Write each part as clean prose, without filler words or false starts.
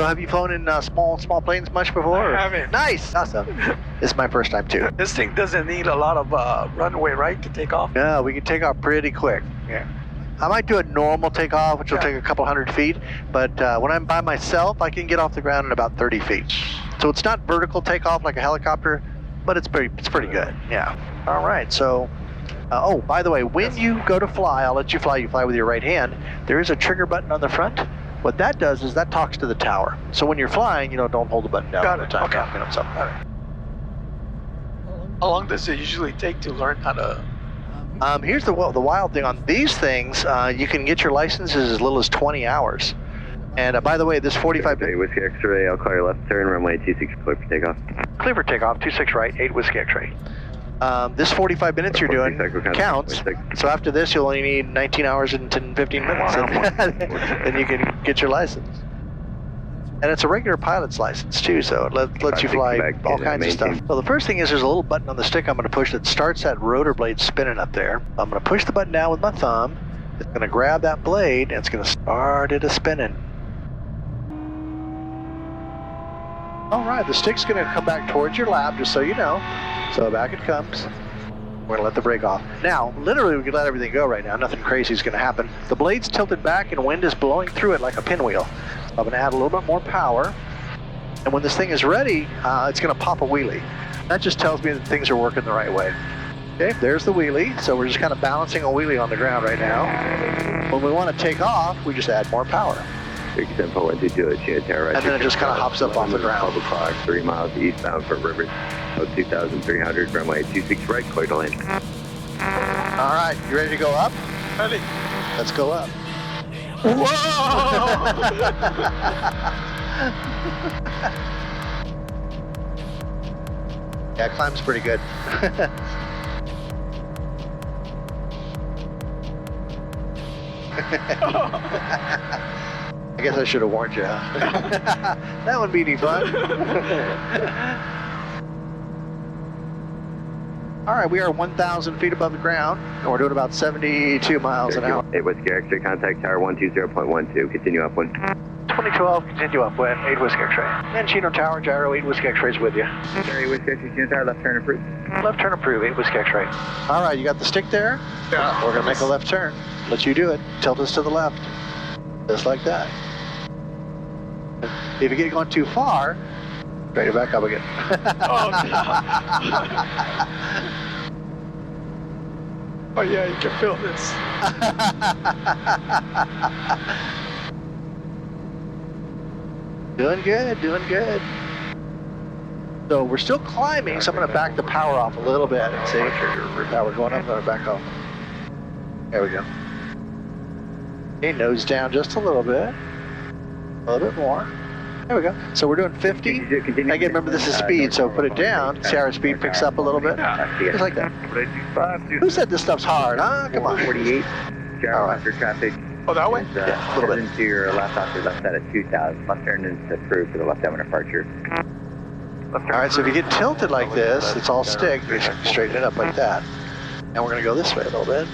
have you flown in small planes much before? I haven't. Nice, awesome. This is my first time too. This thing doesn't need a lot of runway, right, to take off? No, we can take off pretty quick. Yeah. I might do a normal takeoff, which will take a couple hundred feet, but when I'm by myself, I can get off the ground in about 30 feet. So it's not vertical takeoff like a helicopter, but it's pretty good. Yeah. All right. So, oh, by the way, when you go to fly, I'll let you fly. You fly with your right hand. There is a trigger button on the front. What that does is that talks to the tower. So when you're flying, don't hold the button down all the time. Okay. So. Got it. How long does it usually take to learn how to? Here's the wild thing on these things. You can get your licenses as little as 20 hours. And by the way, this 45... Okay, Whiskey X-ray, I'll call your left turn, runway 26, clear for takeoff. Clear for takeoff, 26 right, 8 Whiskey X-ray. This 45 minutes you're doing counts, so after this you'll only need 19 hours and 15 minutes, and you can get your license. And it's a regular pilot's license too, so it lets you fly all kinds of stuff. Well, the first thing is there's a little button on the stick I'm going to push that starts that rotor blade spinning up there. I'm going to push the button down with my thumb. It's going to grab that blade and it's going to start it a-spinning. All right, the stick's going to come back towards your lap, just so you know. So back it comes. We're going to let the brake off. Now, literally, we can let everything go right now. Nothing crazy is going to happen. The blade's tilted back and wind is blowing through it like a pinwheel. So I'm going to add a little bit more power. And when this thing is ready, it's going to pop a wheelie. That just tells me that things are working the right way. Okay, there's the wheelie. So we're just kind of balancing a wheelie on the ground right now. When we want to take off, we just add more power. 37.122, Chino Tower, and then it just kind of hops up off the ground. Public Park, 3 miles eastbound for River, 2,300, runway 26 right, clear to land. All right, you ready to go up? Ready. Let's go up. Whoa! Yeah, climb's pretty good. I guess I should have warned you. That wouldn't be any fun. All right, we are 1,000 feet above the ground, and we're doing about 72 miles an hour. 8 Whiskey X-ray, contact tower 120.12, continue upwind. 2012, continue upwind, 8 Whiskey X-ray. And Chino Tower, Gyro, 8 Whiskey X-rays with you. 8 Whiskey X-ray, Chino Tower, left turn approved. Left turn approved, 8 Whiskey X-ray. All right, you got the stick there? Yeah. We're gonna make a left turn. Let you do it. Tilt us to the left. Just like that. If you get going too far, straight it back up again. Oh, no. Oh, yeah, you can feel this. Doing good, doing good. So we're still climbing, so I'm going to back the power off a little bit and see. Now we're going up, I'm going to back off. There we go. Okay, nose down just a little bit. A little bit more. There we go. So we're doing 50. Again, remember this is speed, so put it down. See how our speed picks up a little bit? Just like that. Who said this stuff's hard, huh? Come on. 48, Gyrocopter traffic. Oh, that way? Yeah, a little bit. To your left off your left side of 2,000. Left turn is approved for the left downwind departure. All right, so if you get tilted like this, it's all stick. You straighten it up like that. And we're going to go this way a little bit.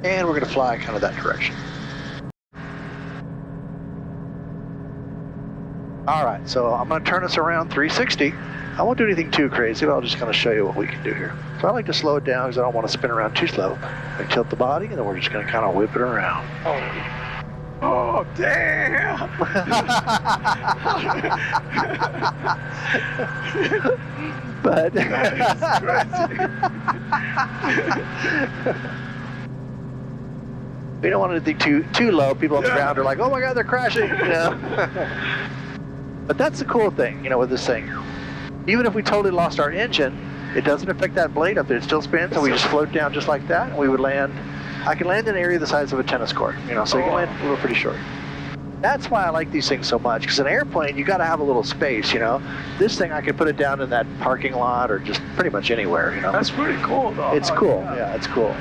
And we're going to fly kind of that direction. All right, so I'm going to turn us around 360. I won't do anything too crazy, but I'll just kind of show you what we can do here. So I like to slow it down because I don't want to spin around too slow. I tilt the body, and then we're just going to kind of whip it around. Oh, damn! But we don't want it to be too low. People on the ground are like, "Oh my God, they're crashing!" You know. But that's the cool thing, you know, with this thing. Even if we totally lost our engine, it doesn't affect that blade up there. It still spins, and we just float down just like that, and we would land. I can land in an area the size of a tennis court, you know, so you can land a little pretty short. That's why I like these things so much, because an airplane, you got to have a little space, you know. This thing, I could put it down in that parking lot or just pretty much anywhere, you know. That's pretty cool, though. It's cool, yeah, it's cool.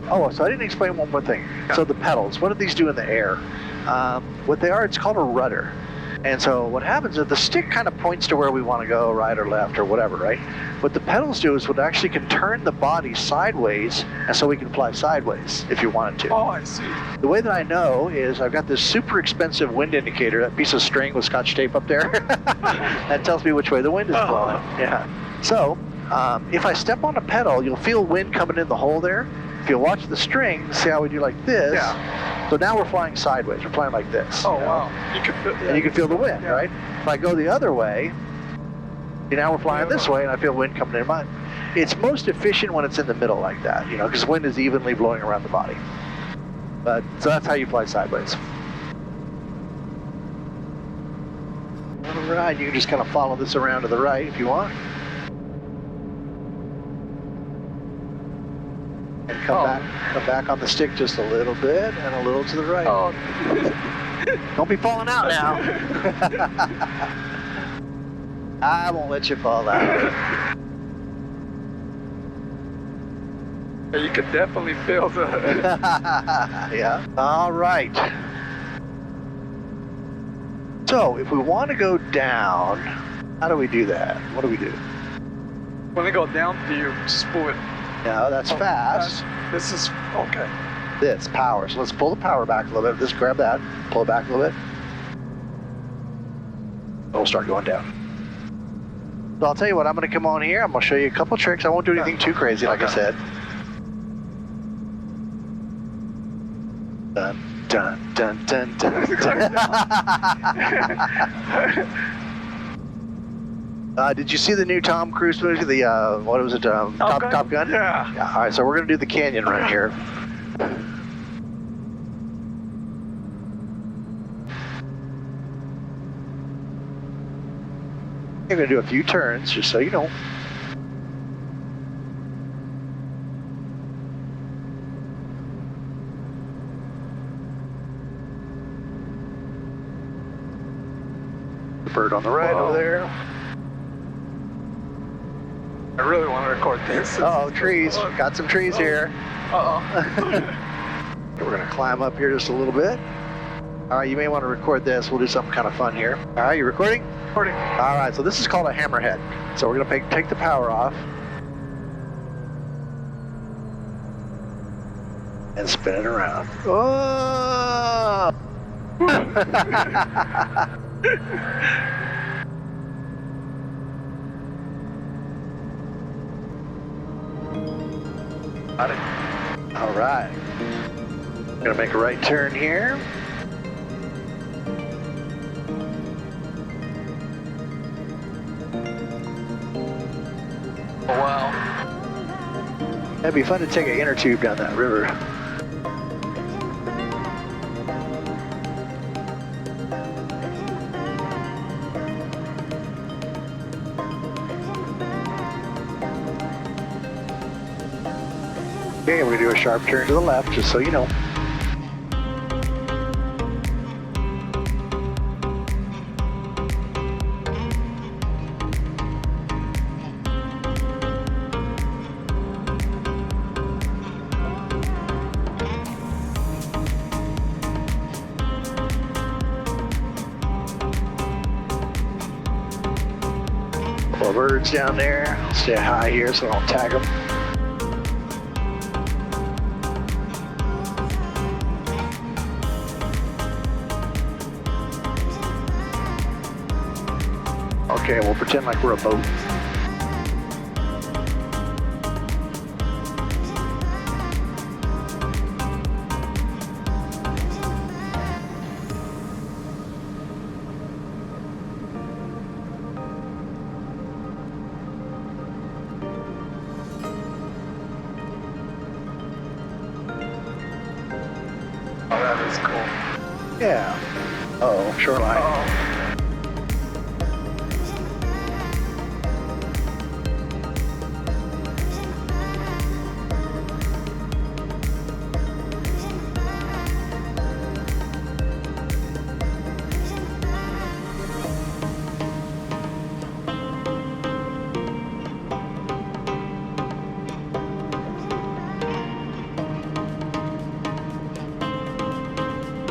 Oh, so I didn't explain one more thing. So the pedals, what do these do in the air? What they are, it's called a rudder. And so what happens is the stick kind of points to where we want to go, right or left or whatever, right? What the pedals do is what actually can turn the body sideways, and so we can fly sideways if you wanted to. Oh, I see. The way that I know is I've got this super expensive wind indicator, that piece of string with Scotch tape up there. That tells me which way the wind is blowing. Yeah. So if I step on a pedal, you'll feel wind coming in the hole there. If you watch the string, see how we do like this. Yeah. So now we're flying sideways. We're flying like this. Oh, you know? wow. You can feel, And you can feel the wind, right? If I go the other way, now we're flying this way, and I feel wind coming in mine. It's most efficient when it's in the middle like that, you know, because wind is evenly blowing around the body. But so that's how you fly sideways. All right, you can just kind of follow this around to the right if you want. And come back on the stick just a little bit and a little to the right. Oh. Don't be falling out now. I won't let you fall out. You can definitely feel the... Yeah. All right. So if we want to go down, how do we do that? What do we do? When they go down, do you just pull it? No, that's fast. This is, okay. This, power. So let's pull the power back a little bit. Just grab that, pull it back a little bit. We'll start going down. So I'll tell you what, I'm going to come on here. I'm going to show you a couple tricks. I won't do anything too crazy, like I said. Dun, dun, dun, dun, dun, dun. Did you see the new Tom Cruise movie? The, what was it, Top Gun? Yeah. All right, so we're going to do the canyon run here. I'm going to do a few turns, just so you know. The bird on the right over there. I really want to record this. Oh, trees. Got some trees here. Uh-oh. We're going to climb up here just a little bit. All right, you may want to record this. We'll do something kind of fun here. All right, you recording? Recording. All right, so this is called a hammerhead. So we're going to take the power off and spin it around. Oh! Got it. All right. Gonna make a right turn here. Oh, wow. That'd be fun to take an inner tube down that river. Okay, we're gonna do a sharp turn to the left, just so you know. Couple of birds down there. I'll stay high here so I don't tag them. Okay, we'll pretend like we're a boat. Oh, that is cool. Yeah. Uh-oh, shoreline. Oh.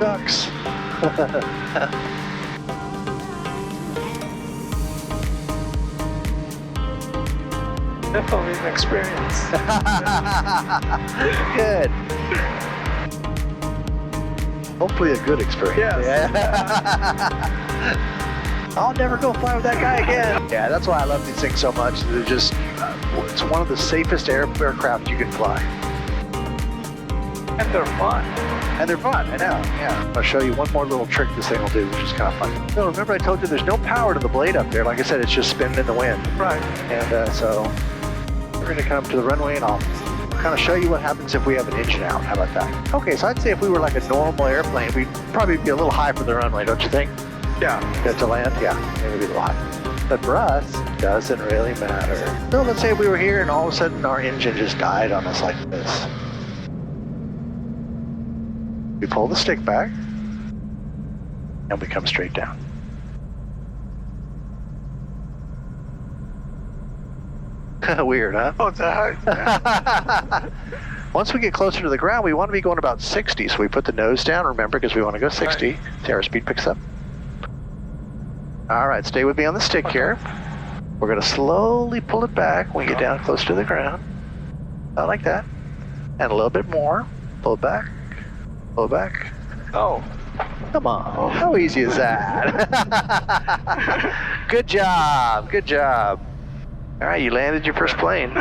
Ducks. Definitely an experience. Good. Hopefully a good experience. Yes. Yeah. I'll never go fly with that guy again. Yeah, that's why I love these things so much. They're just, it's one of the safest aircraft you can fly. And they're fun. And they're fun, I know, yeah. I'll show you one more little trick this thing will do, which is kind of fun. So remember I told you there's no power to the blade up there. Like I said, it's just spinning in the wind. Right. And so we're going to come to the runway and I'll kind of show you what happens if we have an engine out. How about that? Okay, so I'd say if we were like a normal airplane, we'd probably be a little high for the runway, don't you think? Yeah. To land? Yeah, maybe be a little high. But for us, it doesn't really matter. So let's say we were here and all of a sudden our engine just died on us like this. We pull the stick back and we come straight down. Weird, huh? Oh, that. Once we get closer to the ground, we want to be going about 60. So we put the nose down, remember, because we want to go 60. See, our speed picks up. All right, stay with me on the stick here. We're going to slowly pull it back when we get down close to the ground. About like that. And a little bit more. Pull it back. Pull it back. Oh. Come on. How easy is that? Good job. Good job. All right, you landed your first plane.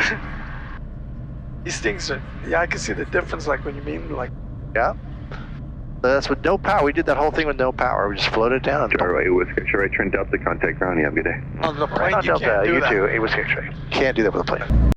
These things are, yeah, I can see the difference, like when you mean like. Yeah. So that's with no power. We did that whole thing with no power. We just floated down. Gyro, Whisker, right, turn Delta, contact ground. You have a good day. On the plane, Right, you Delta, can't do you that. too. It was Can't do that with a plane.